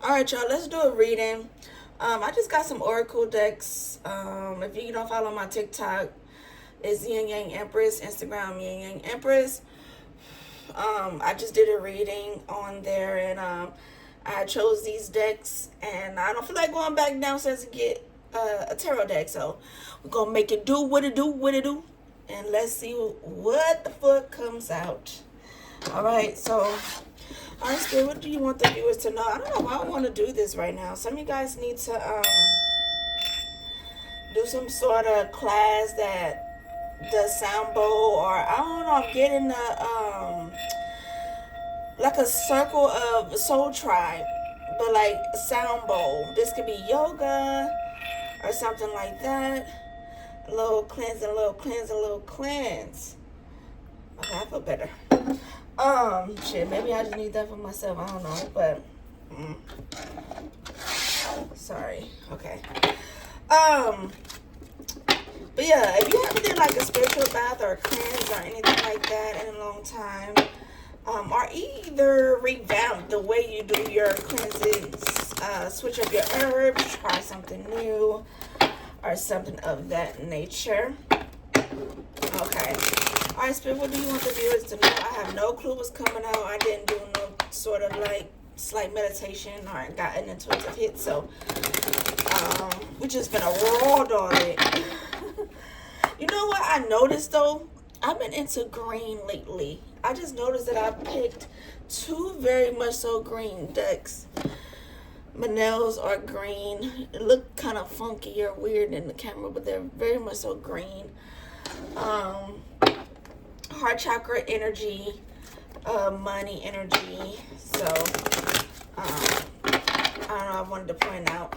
All right, y'all, let's do a reading. I just got some Oracle decks. If you don't follow my TikTok, it's Yin Yang Empress, Instagram Yin Yang Empress. I just did a reading on there, and I chose these decks, and I don't feel like going back downstairs to get a tarot deck, so we're gonna make it do what it do, and let's see what the fuck comes out. All right, so. Alright, Spirit, what do you want the viewers to know? I don't know why I want to do this right now. Some of you guys need to do some sort of class that does sound bowl, or I don't know, I'm getting like a circle of soul tribe, but like sound bowl. This could be yoga or something like that. A little cleanse, a little cleanse, a little cleanse. Okay, I feel better. Shit, maybe I just need that for myself. I don't know, but sorry. Okay. But yeah, if you haven't did like a spiritual bath or a cleanse or anything like that in a long time, or either revamp the way you do your cleanses, switch up your herbs, try something new, or something of that nature. Okay. All right, Spirit, what do you want the viewers to know? I have no clue what's coming out. I didn't do no sort of like slight meditation or got an intuitive hit, so we just been a raw on it. You know what I noticed though? I've been into green lately. I just noticed that I picked two very much so green decks. My nails are green. It look kind of funky or weird in the camera, but they're very much so green. Heart chakra energy, money energy. So I don't know, I wanted to point out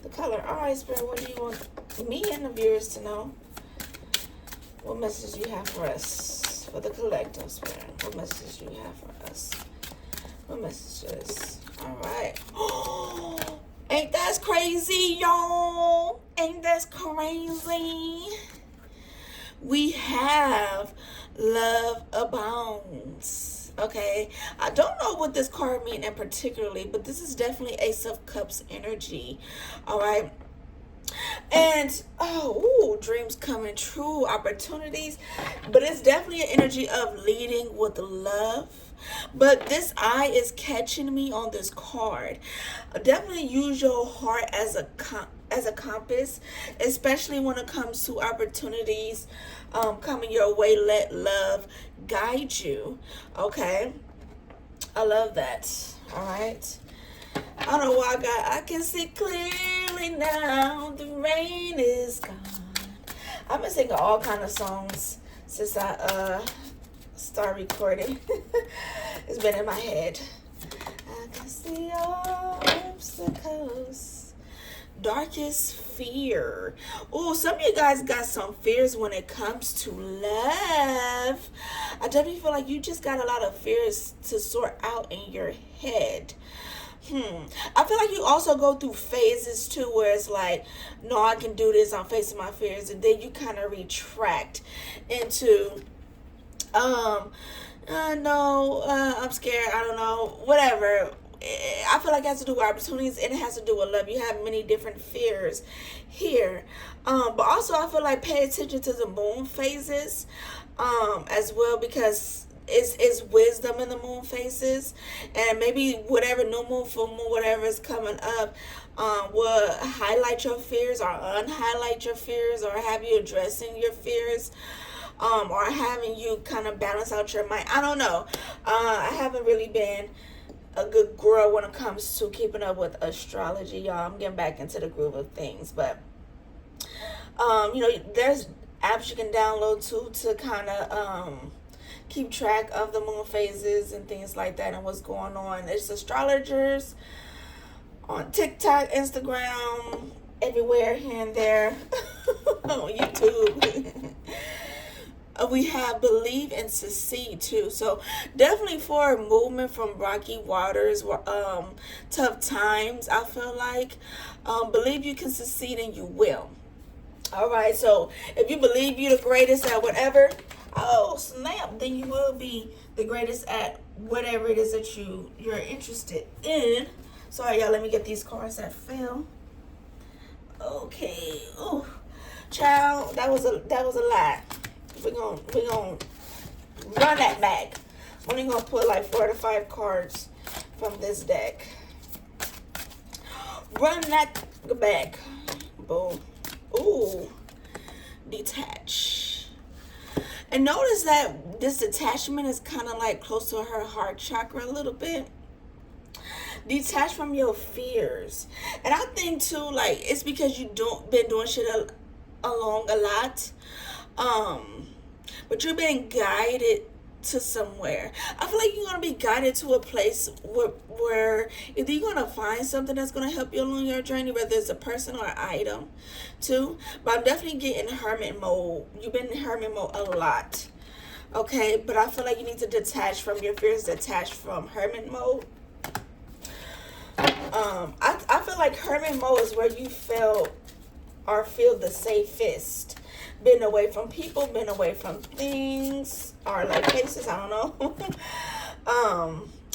the color. All right, Spirit, what do you want me and the viewers to know? What message you have for us, for the collective, Spirit? What message do you have for us? What messages? All right. Ain't that crazy, y'all? Ain't that crazy? We have love abounds. Okay, I don't know what this card means in particularly, but this is definitely Ace of Cups energy. All right. And dreams coming true, opportunities, but it's definitely an energy of leading with love. But this eye is catching me on this card. Definitely use your heart as a compass, especially when it comes to opportunities coming your way. Let love guide you. Okay, I love that. All right. I don't know why I can see clearly now. The rain is gone. I've been singing all kind of songs since I start recording. It's been in my head. I can see all obstacles. Darkest fear. Oh, some of you guys got some fears when it comes to love. I definitely feel like you just got a lot of fears to sort out in your head. I feel like you also go through phases too, where it's like, no, I can do this, I'm facing my fears, and then you kind of retract into no, I'm scared, I don't know, whatever. I feel like it has to do with opportunities, and it has to do with love. You have many different fears here, but also I feel like pay attention to the moon phases as well, because it's wisdom in the moon phases, and maybe whatever new moon, full moon, whatever is coming up will highlight your fears or unhighlight your fears, or have you addressing your fears, or having you kind of balance out your mind. I don't know. I haven't really been a good girl when it comes to keeping up with astrology, y'all. I'm getting back into the groove of things, but there's apps you can download too to kind of keep track of the moon phases and things like that and what's going on. There's astrologers on TikTok, Instagram, everywhere here and there, on YouTube. We have Believe and Succeed too. So definitely for a movement from rocky waters, tough times, I feel like. Believe you can succeed and you will. All right, so if you believe you're the greatest at whatever, oh snap, then you will be the greatest at whatever it is that you're interested in. Sorry, y'all. Let me get these cards that fell. Okay. Oh, child, that was a lot. We're gonna run that back. I'm only gonna put like 4 to 5 cards from this deck. Run that back. Boom. Ooh. Detach. And notice that this detachment is kind of like close to her heart chakra a little bit. Detach from your fears. And I think too, like, it's because you been doing shit along a lot. But you're being guided to somewhere. I feel like you're gonna be guided to a place where either you're gonna find something that's gonna help you along your journey, whether it's a person or an item too. But I'm definitely getting hermit mode. You've been in hermit mode a lot. Okay, but I feel like you need to detach from your fears, detach from hermit mode. I feel like hermit mode is where you feel the safest. Been away from people, been away from things, or like places, I don't know.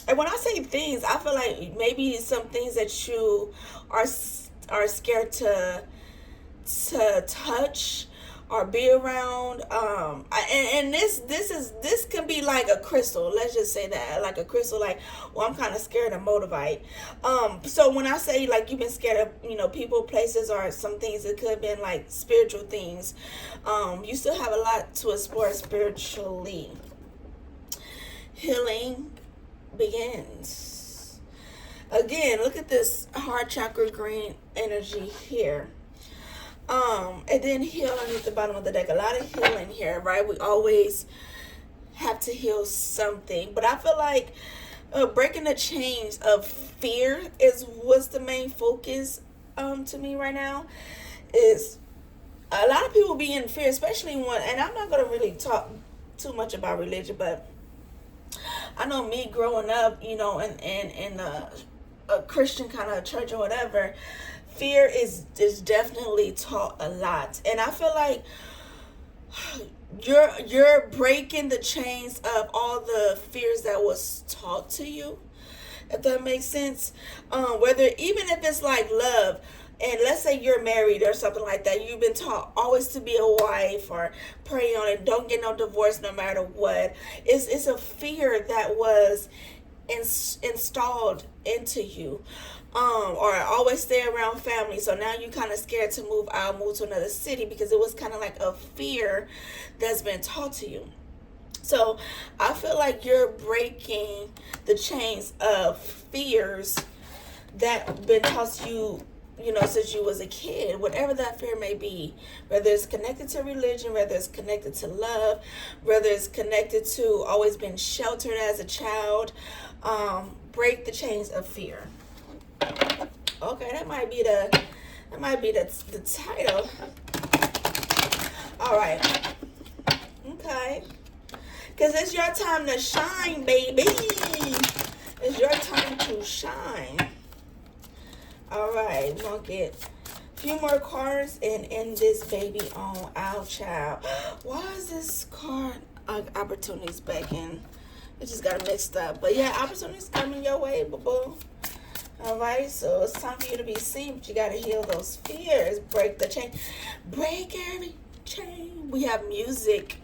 And when I say things, I feel like maybe some things that you are scared to touch or be around. And this can be like a crystal. Let's just say that, like a crystal. Like, well, I'm kind of scared of moldavite. So when I say like you've been scared of, people, places, or some things, it could have been like spiritual things. You still have a lot to explore spiritually. Healing begins. Again, look at this heart chakra green energy here. And then heal underneath the bottom of the deck. A lot of healing here, right? We always have to heal something. But I feel like breaking the chains of fear is what's the main focus to me right now. Is a lot of people be in fear, especially when, and I'm not going to really talk too much about religion, but I know me growing up, in a Christian kind of church or whatever, fear is definitely taught a lot. And I feel like you're breaking the chains of all the fears that was taught to you, if that makes sense. Whether, even if it's like love, and let's say you're married or something like that, you've been taught always to be a wife, or pray on it, don't get no divorce no matter what. It's a fear that was installed into you. Or always stay around family. So now you're kind of scared to move to another city because it was kind of like a fear that's been taught to you. So I feel like you're breaking the chains of fears that been taught to you, since you was a kid, whatever that fear may be, whether it's connected to religion, whether it's connected to love, whether it's connected to always been sheltered as a child. Break the chains of fear. Okay, that might be the title. All right. Okay. Because it's your time to shine, baby. It's your time to shine. All right, we're going to get a few more cards and end this baby on out, child. Why is this card opportunities back in? It just got mixed up. But yeah, opportunities coming your way, boo-boo. All right, so it's time for you to be seen, but you got to heal those fears. Break the chain. Break every chain. We have music.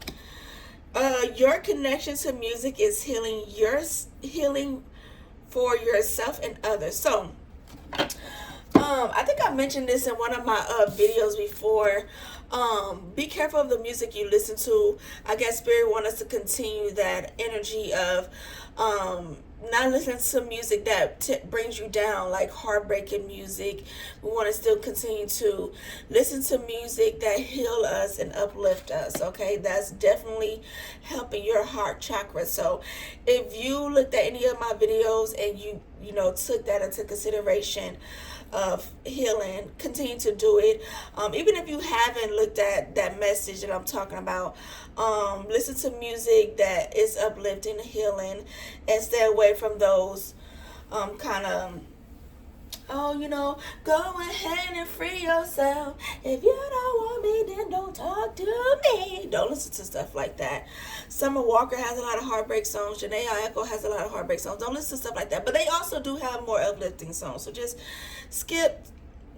Your connection to music is healing for yourself and others. So, I think I mentioned this in one of my videos before. Be careful of the music you listen to. I guess Spirit wants us to continue that energy of not listening to music that brings you down, like heartbreaking music. We want to still continue to listen to music that heal us and uplift us, okay? That's definitely helping your heart chakra. So if you looked at any of my videos and you took that into consideration of healing, continue to do it. Even if you haven't looked at that message that I'm talking about, listen to music that is uplifting, healing, and stay away from those kind of Oh, go ahead and free yourself. If you don't want me, then don't talk to me. Don't listen to stuff like that. Summer Walker has a lot of heartbreak songs. Janae Aiko has a lot of heartbreak songs. Don't listen to stuff like that. But they also do have more uplifting songs. So just skip,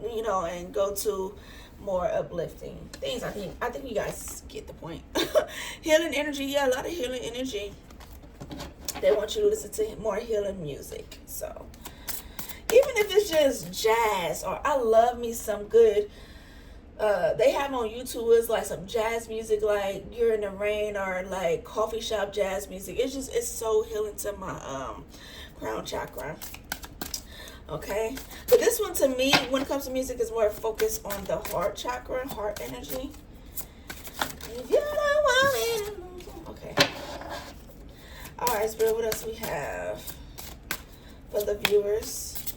and go to more uplifting things. I think you guys get the point. Healing energy. Yeah, a lot of healing energy. They want you to listen to more healing music. So even if it's just jazz, or I love me some good, they have on YouTube is like some jazz music, like You're in the Rain, or like coffee shop jazz music. It's so healing to my crown chakra. Okay, but this one to me, when it comes to music, is more focused on the heart chakra, heart energy. If you don't want me to... Okay. All right, Spirit, what else we have for the viewers?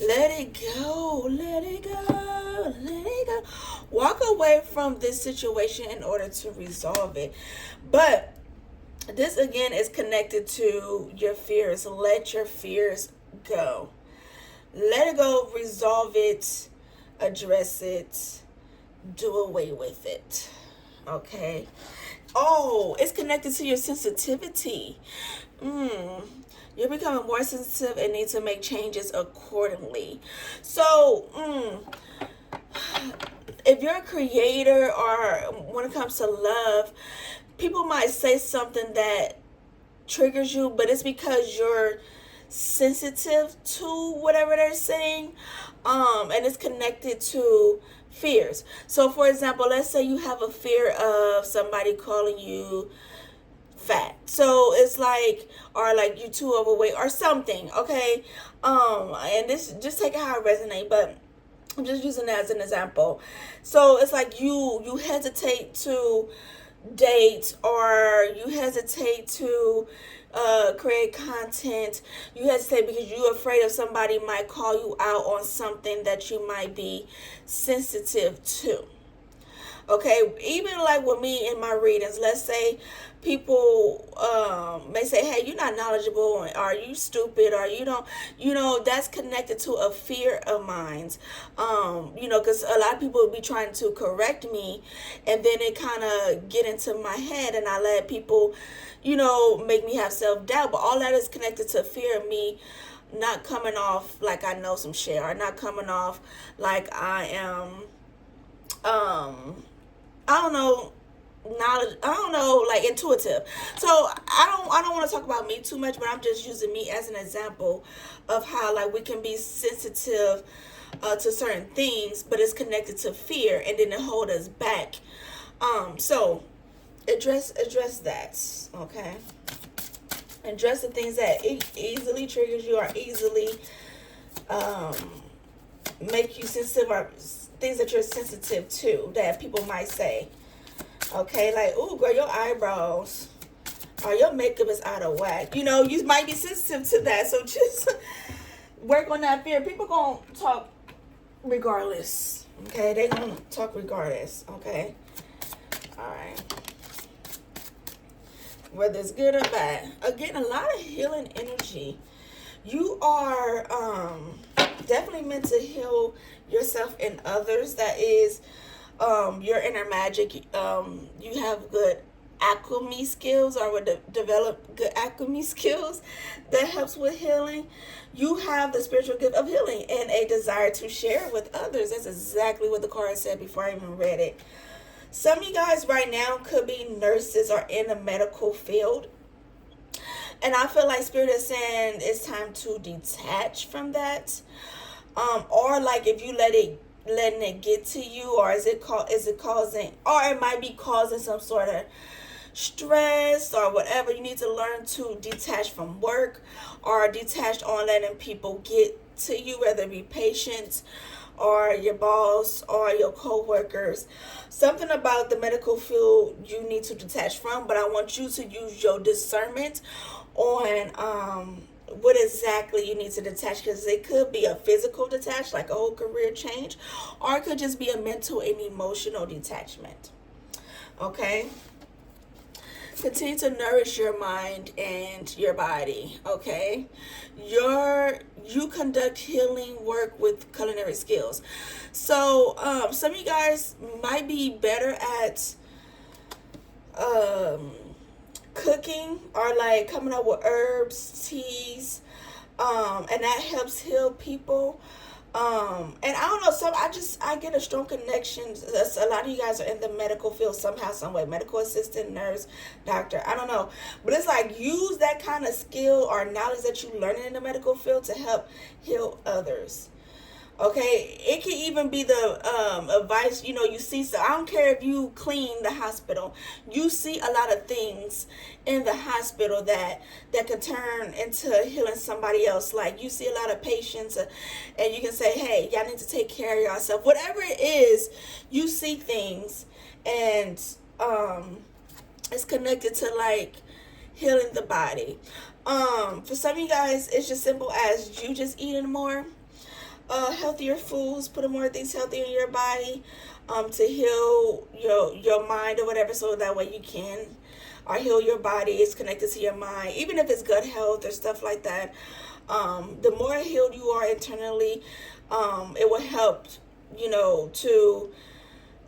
Let it go, let it go, let it go. Walk away from this situation in order to resolve it. But this again is connected to your fears. Let your fears go. Let it go, resolve it, address it, do away with it. Okay. Oh, it's connected to your sensitivity. You're becoming more sensitive and need to make changes accordingly. So, if you're a creator, or when it comes to love, people might say something that triggers you, but it's because you're sensitive to whatever they're saying, and it's connected to fears. So, for example, let's say you have a fear of somebody calling you fat, so it's like, or like you too overweight or something. Okay, and this, just take it how it resonates, but I'm just using that as an example. So it's like you hesitate to date, or you hesitate to create content. You hesitate because you're afraid of somebody might call you out on something that you might be sensitive to. Okay, even like with me in my readings, let's say people may say, hey, you're not knowledgeable, or are you stupid, or you don't, that's connected to a fear of mine. Because a lot of people will be trying to correct me, and then it kind of get into my head, and I let people, make me have self-doubt. But all that is connected to fear of me not coming off like I know some shit, or not coming off like I am, I don't know, knowledge, I don't know, like intuitive. So I don't want to talk about me too much, but I'm just using me as an example of how like we can be sensitive to certain things, but it's connected to fear, and then it hold us back. So address that. Okay, address the things that easily triggers you, or easily make you sensitive, or things that you're sensitive to that people might say. Okay, like, oh girl, your eyebrows or your makeup is out of whack. You might be sensitive to that, so just work on that fear. People gonna talk regardless. Okay, they gonna talk regardless. Okay, all right, whether it's good or bad. Again, a lot of healing energy. You are definitely meant to heal yourself and others. That is your inner magic. You have good alchemy skills, or would develop good alchemy skills that helps with healing. You have the spiritual gift of healing and a desire to share with others. That's exactly what the card said before I even read it. Some of you guys right now could be nurses or in the medical field, and I feel like Spirit is saying it's time to detach from that. Or like if you letting it get to you, or is it causing, or it might be causing some sort of stress or whatever. You need to learn to detach from work, or detach on letting people get to you, whether it be patients or your boss or your co-workers. Something about the medical field you need to detach from, but I want you to use your discernment on what exactly you need to detach, because it could be a physical detach, like a whole career change, or it could just be a mental and emotional detachment. Okay, Continue to nourish your mind and your body, okay? You conduct healing work with culinary skills. So, some of you guys might be better at cooking or like coming up with herbs, teas, and that helps heal people. And I don't know, I get a strong connection. A lot of you guys are in the medical field somehow, some way. Medical assistant, nurse, doctor, I don't know. But it's like, use that kind of skill or knowledge that you learn in the medical field to help heal others. Okay, it can even be the advice, you see, so I don't care if you clean the hospital, you see a lot of things in the hospital that can turn into healing somebody else. Like, you see a lot of patients, and you can say, hey, y'all need to take care of yourself. Whatever it is, you see things, and it's connected to, like, healing the body. For some of you guys, it's just simple as you just eating more healthier foods, putting more things healthy in your body, to heal your mind or whatever, so that way you can or heal your body. It's connected to your mind, even if it's gut health or stuff like that. The more healed you are internally, it will help to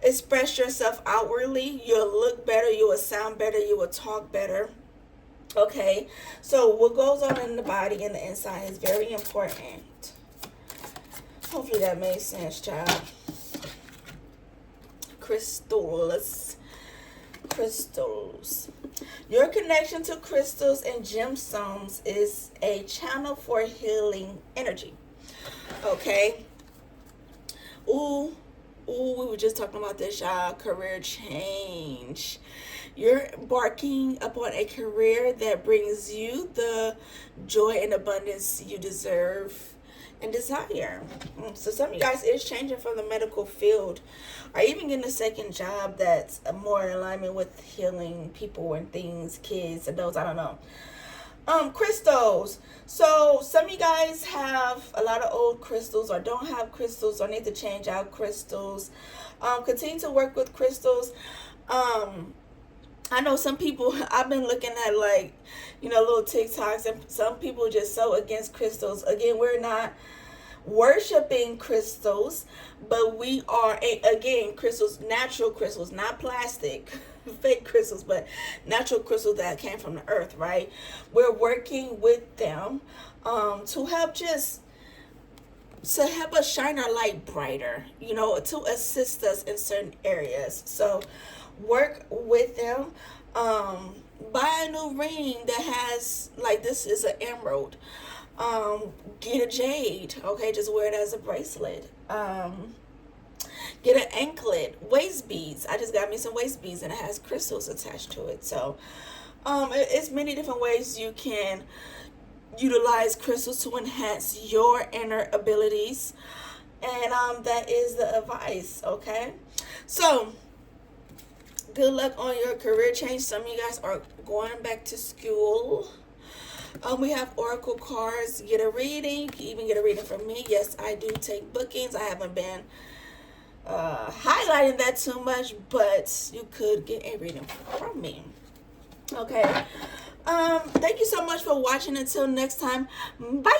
express yourself outwardly. You'll look better, you will sound better, you will talk better. Okay, so what goes on in the body and the inside is very important. Hopefully that made sense, child. Crystals. Your connection to crystals and gemstones is a channel for healing energy. Okay. Ooh, we were just talking about this, y'all. Career change. You're embarking upon a career that brings you the joy and abundance you deserve and desire. So some of you guys is changing from the medical field, or even getting a second job that's more in alignment with healing people and things, kids, adults, I don't know. Crystals. So some of you guys have a lot of old crystals, or don't have crystals, or need to change out crystals. Continue to work with crystals. I know some people, I've been looking at, like, little TikToks, and some people just so against crystals. Again, we're not worshiping crystals, but we are, again, crystals, natural crystals, not plastic, fake crystals, but natural crystals that came from the earth, right? We're working with them to help us shine our light brighter, to assist us in certain areas. So work with them. Buy a new ring that has, like, this is an emerald. Get a jade, okay? Just wear it as a bracelet. Get an anklet, waist beads. I just got me some waist beads, and it has crystals attached to it. So it's many different ways you can utilize crystals to enhance your inner abilities, and that is the advice. Okay, so good luck on your career change. Some of you guys are going back to school. We have oracle cards. Get a reading. You can even get a reading from me. Yes, I do take bookings. I haven't been highlighting that too much, but you could get a reading from me. Okay. Thank you so much for watching. Until next time, bye.